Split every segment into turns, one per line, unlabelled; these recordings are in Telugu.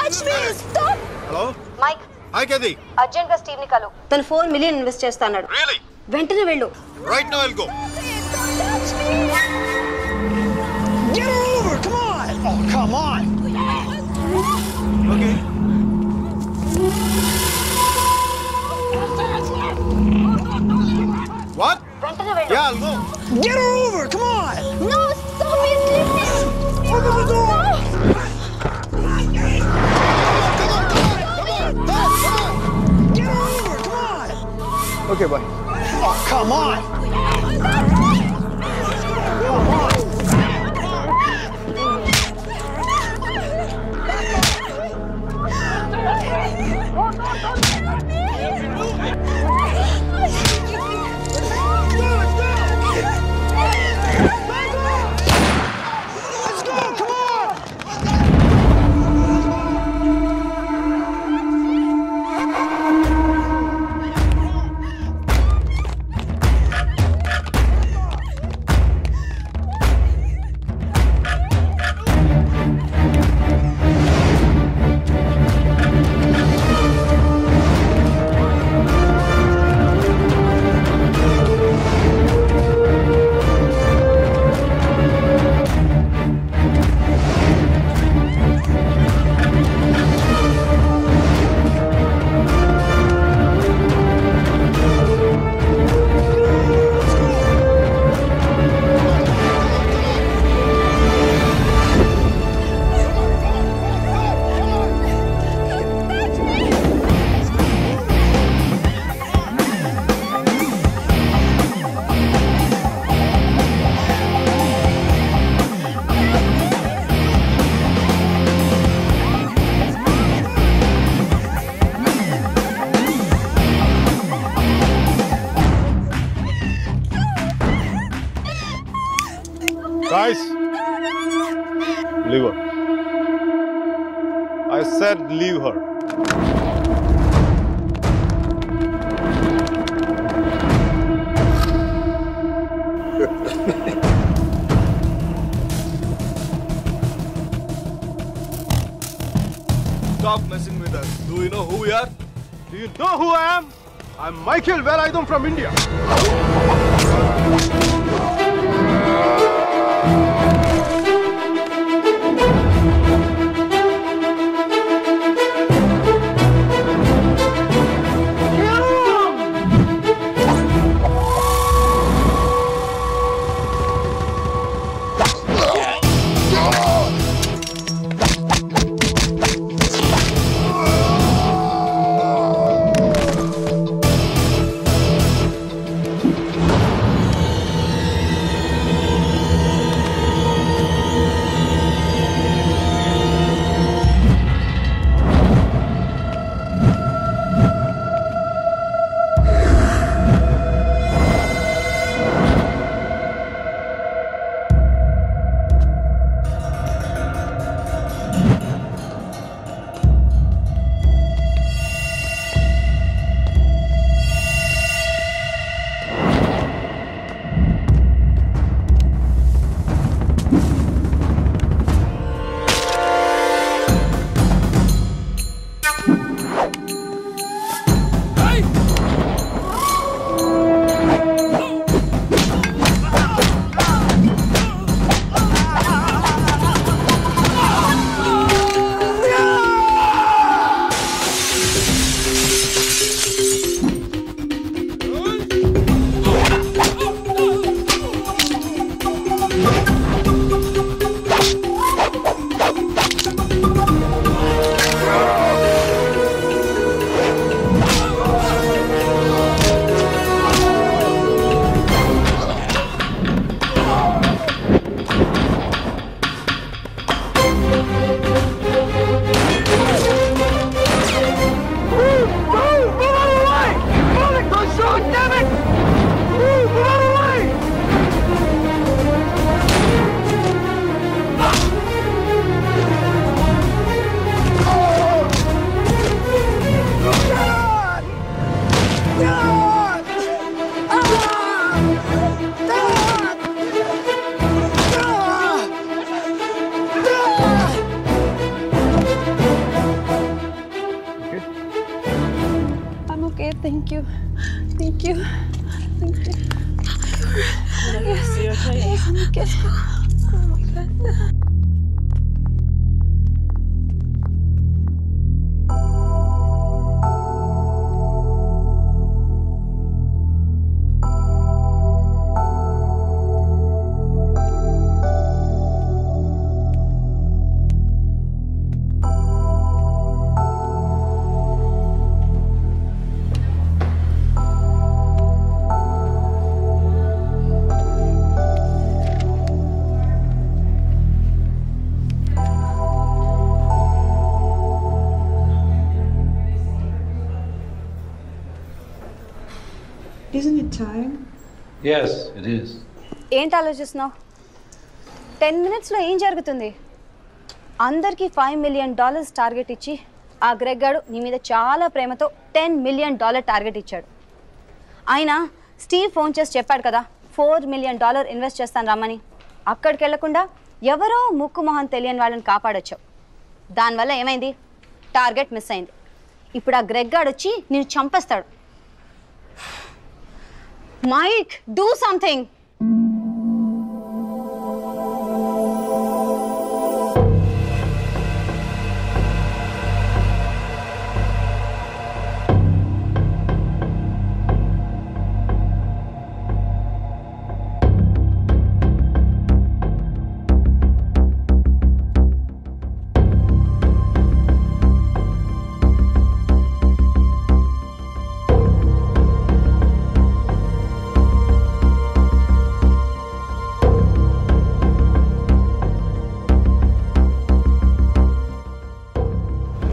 touch me! Stop!
Hello?
Mike.
Hi, Kathy.
Urgent గా స్టీవ్ ని కలు. తను 4 million ఇన్వెస్ట్ చేస్తాడు.
Really?
వెంటనే వెళ్ళు.
Right now I'll go.
Don't touch me!
Get her over! Come on! Oh, come on!
Okay. What?
వెంటనే వెళ్ళు.
Yeah, I'll go.
Get her over! Come on!
No, stop it! Leave me!
Open the door! Get her over! Come on!
Okay, bye.
Oh, come on! Come on! Let's go! Come on!
Guys, leave her. I said leave her. Stop messing with us. Do you know who we are? Do you know who I am? I'm Michael Velayudham from India.
Thank you. Thank you. Yes. Yes, I'm okay. Oh my God.
Isn't it time?
Yes, it is.
ఏంటి ఆలోచిస్తున్నావు? 10 minutesలో ఏం జరుగుతుంది? అందరికీ $5 million టార్గెట్ ఇచ్చి ఆ గ్రెగ్ గాడు నీ మీద చాలా ప్రేమతో $10 million టార్గెట్ ఇచ్చాడు. ఆయన స్టీవ్ ఫోన్ చేసి చెప్పాడు కదా $4 million ఇన్వెస్ట్ చేస్తాను రమ్మని. అక్కడికి వెళ్లకుండా ఎవరో ముక్కు మొహం తెలియని వాళ్ళని కాపాడొచ్చావు. దానివల్ల ఏమైంది? టార్గెట్ మిస్ అయింది. ఇప్పుడు ఆ గ్రెగ్ గాడు వచ్చి నిన్ను చంపేస్తాడు. Mike, do something!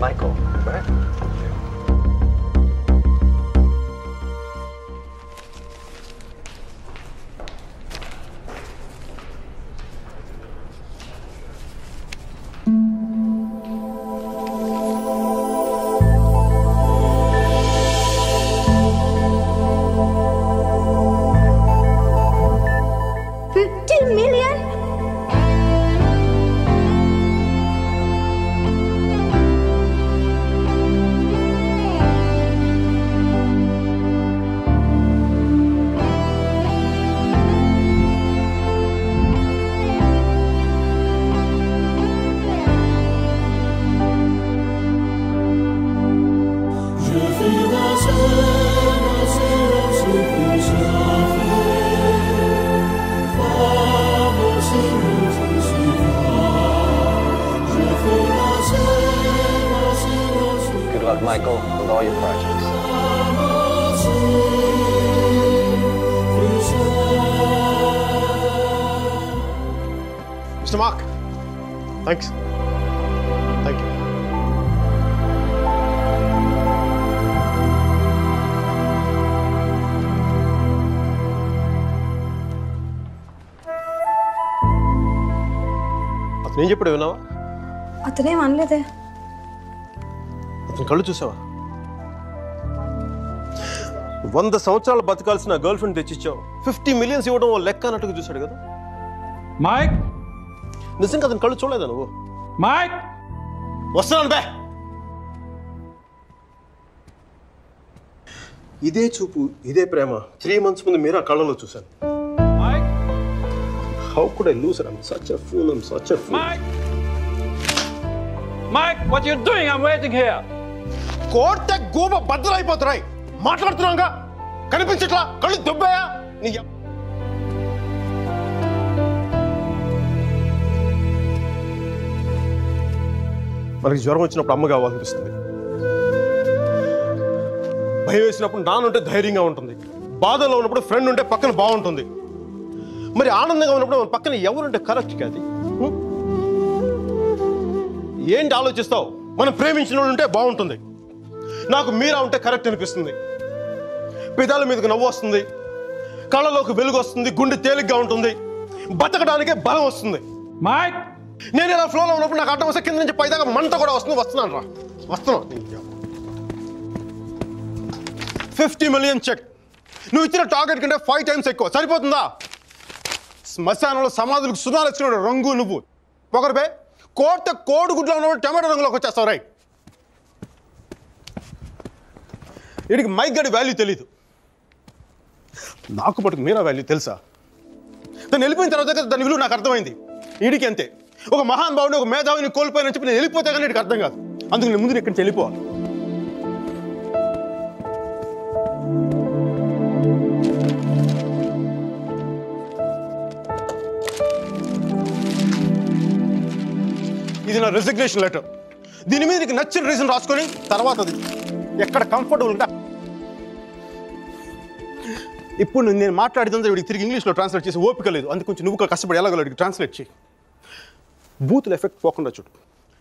Michael, right?
$50 million?
Good luck, Michael, with all your projects.
Mr. Mark. Thanks. Thank you. అతను ఏం చెప్పాడు విన్నావా?
అతనేం అనలేదే.
అతని కళ్ళు చూసావా? 100 సంవత్సరాలు బతకాల్సిన గర్ల్ ఫ్రెండ్ తెచ్చిచ్చావు. 50 million ఇవ్వడం లెక్క అన్నట్టుగా చూశాడు కదా.
Mike?
నిజంగా అతని కళ్ళు చూడలేదా నువ్వు?
Mike?
వస్తున్నాను బే. ఇదే చూపు, ఇదే ప్రేమ 3 months ముందు మీరు ఆ కళ్ళలో చూశాను.
Mike?
How could I lose her? I'm such a fool. I'm such a fool.
Mike? Mike, what are you doing? I'm waiting here.
కోర్త గూబ బద్దలైపోతున్నాయి. మాట్లాడుతున్నాగా కనిపించట్లా? కళ్ళు దుబ్బాయా? నీ మనకి జ్వరం వచ్చినప్పుడు అమ్మ కావాలనిపిస్తుంది. భయం వేసినప్పుడు నాన్నుంటే ధైర్యంగా ఉంటుంది. బాధలో ఉన్నప్పుడు ఫ్రెండ్ ఉంటే పక్కన బాగుంటుంది. మరి ఆనందంగా ఉన్నప్పుడు మన పక్కన ఎవరుంటే కరెక్ట్ కాదు. ఏంటి ఆలోచిస్తావు? మనం ప్రేమించిన వాళ్ళు ఉంటే బాగుంటుంది. నాకు మీరా ఉంటే కరెక్ట్ అనిపిస్తుంది. పెదాల మీదకి నవ్వు వస్తుంది, కళ్ళలోకి వెలుగు వస్తుంది, గుండె తేలిగ్గా ఉంటుంది, బతకడానికే బలం వస్తుంది.
Mike?
నేను ఇలా ఫ్లోలో ఉన్నప్పుడు నాకు అడ్డం వస్తే కింద నుంచి పైదాకా మంట కూడా వస్తుంది. వస్తున్నాను రా, వస్తున్నాను. 50 million చెక్. నువ్వు ఇచ్చిన టార్గెట్ కంటే 5 times ఎక్కువ. సరిపోతుందా? శ్మశానంలో సమాధులకు సుధాలు వచ్చిన రంగు నువ్వు. పొగరపే కోర్త కోడిగుడ్లో ఉన్నప్పుడు టమాటో రంగులోకి వచ్చేస్తావు. రై, వీడికి మైక్ గడి వాల్యూ తెలీదు. నాకు పట్టుకు మీరా వాల్యూ తెలుసా? తను వెళ్ళిపోయిన తర్వాత కదా దాని విలువ నాకు అర్థమైంది. వీడికి అంతే. ఒక మహాన్ భావుని, ఒక మేధావిని కోల్పోయినని చెప్పి నేను వెళ్ళిపోతే కానీ వీడికి అర్థం కాదు. అందుకు నేను ముందు ఇక్కడి నుంచి వెళ్ళిపోవాలి. ఇది నా రెసిగ్నేషన్ లెటర్. దీని మీద నీకు నచ్చిన రీజన్ రాసుకొని తర్వాత అది ఎక్కడ కంఫర్టబుల్ ఉంటా. ఇప్పుడు నేను మాట్లాడితే వీడికి తిరిగి ఇంగ్లీష్లో ట్రాన్స్లేట్ చేసి ఓపిక లేదు. అందుకు కొంచెం నువ్వు కష్టపడి ఎలాగో ట్రాన్స్లేట్ చేయి. బూతులు ఎఫెక్ట్ పోకుండా చూడు.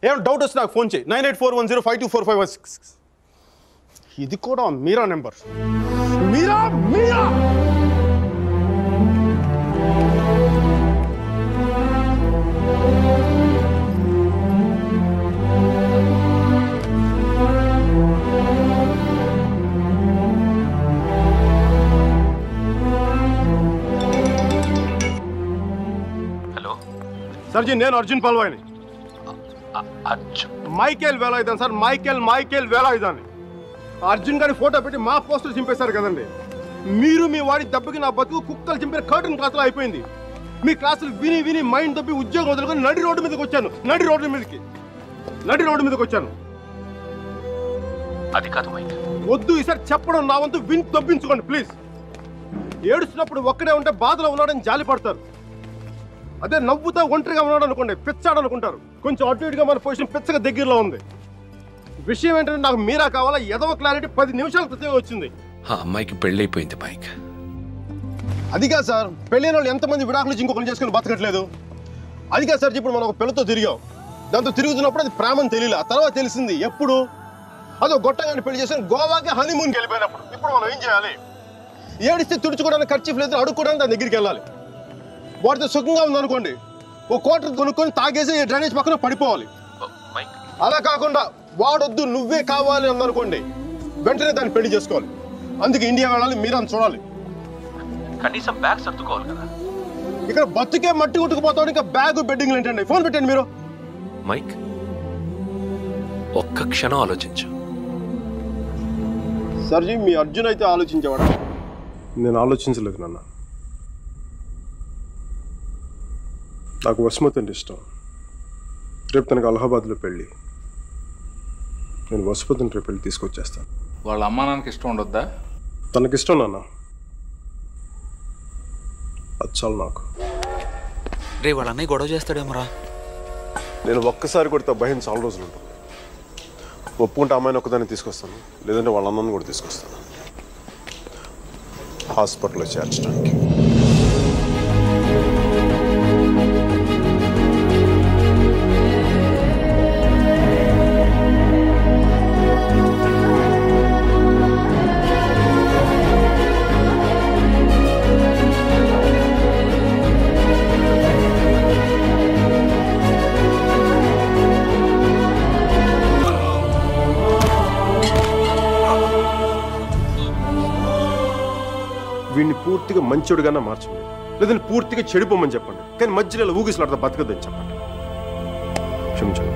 ఏమైనా డౌట్ వస్తే నాకు ఫోన్ చేయి. 9841052456. ఇది కూడా మీరా నెంబర్. మీరా మీరా సర్జీ, నేను Arjun పల్వాయిని. Michael వేలాయుధాన్ sir, Michael వేలాయుధాన్. Arjun గారి ఫోటో పెట్టి మా పోస్టర్ చింపేశారు కదండి. మీరు మీ వాడి దెబ్బకి నా బతుకు కుక్కలు చింపిన కర్టన్ క్లాసులో అయిపోయింది. మీ క్లాసులు విని విని మైండ్ దెబ్బి ఉద్యోగం వదులుకొని నడి రోడ్డు మీదకి వచ్చాను. నడి రోడ్డు మీదకి వచ్చాను.
అది కాదు మైక్.
వద్దు, ఈసారి చెప్పడం నా వంతు విని తప్పించుకోండి ప్లీజ్. ఏడుస్తున్నప్పుడు ఒక్కడే ఉంటే బాధలో ఉన్నాడని జాలి పడతారు. అదే నవ్వుతా ఒంటరిగా ఉన్నాడు అనుకోండి పిచ్చాడు అనుకుంటారు. కొంచెం అటు ఇటుగా మన పొజిషన్ పిచ్చగా దగ్గరలో ఉంది. విషయం ఏంటంటే నాకు మీరా కావాలా? ఎదవ క్లారిటీ 10 నిమిషాల క్రితం వచ్చింది.
ఆ అమ్మాయికి పెళ్ళైపోయింది మైక్.
అదిగా సార్, పెళ్ళైన వాళ్ళు ఎంతమంది విడాకులు ఇంకొకరు చేసుకుని బతకట్లేదు. అదిగా సార్, ఇప్పుడు మనం ఒక పిల్లతో తిరిగాం. దాంతో తిరుగుతున్నప్పుడు అది ప్రేమని తెలియలే. ఆ తర్వాత తెలిసింది ఎప్పుడు? అదో గొట్టగాని పెళ్లి చేసుకుని గోవాకి హనీమూన్కి వెళ్ళిపోయినప్పుడు. ఇప్పుడు మనం ఏం చేయాలి? ఏడిస్తే తుడుచుకోవడానికి ఖర్చు లేదు, అడుక్కోవడానికి దాని దగ్గరికి వెళ్ళాలి. వాడితో సుఖంగా ఉందనుకోండి, ఓ కోటర్ కొనుక్కొని తాగేసి డ్రైనేజ్ పక్కన పడిపోవాలి. అలా కాకుండా వాడొద్దు నువ్వే కావాలి అందనుకోండి, వెంటనే దాన్ని పెళ్లి చేసుకోవాలి. అందుకే ఇండియా వెళ్ళాలి, మీరని చూడాలి.
కనీసం బ్యాగ్ సర్దుకోవాలి కదా.
ఇక్కడ బతుకే మట్టి కొట్టుకుపోతాడు, ఇంకా బ్యాగ్ బెడ్డింగ్ ఏంటండి? ఫోన్ పెట్టండి మీరు.
మైక్, ఒక్క క్షణం ఆలోచించు.
సర్జీ, మీ అర్జున్ అయితే ఆలోచించేవాడు. నేను ఆలోచించలేదు నాన్న. నాకు వసుమతి అంటే ఇష్టం. రేపు తనకు అలహాబాద్లో పెళ్ళి. నేను వసుమతిని రేపు పెళ్ళి తీసుకొచ్చేస్తాను.
వాళ్ళ అమ్మా నాన్నకి ఇష్టం ఉండొద్దా?
తనకిష్టం నాన్న, అది చాలు నాకు.
రే వాళ్ళ అన్నయ్య గొడవ చేస్తాడేమోరా.
నేను ఒక్కసారి కొడితే భయం చాలా రోజులు ఉంటుంది. ఒప్పుకుంటే అమ్మాయిని ఒక్కదాన్ని తీసుకొస్తాను, లేదంటే వాళ్ళ అన్నను కూడా తీసుకొస్తాను హాస్పిటల్లో చేర్చడానికి. వీడిని పూర్తిగా మంచోడుగానే మార్చండి, లేదంటే పూర్తిగా చెడిపోమని చెప్పండి. కానీ మధ్యలో ఊగిసలాడతా బతకద్దని చెప్పండి. క్షమించండి.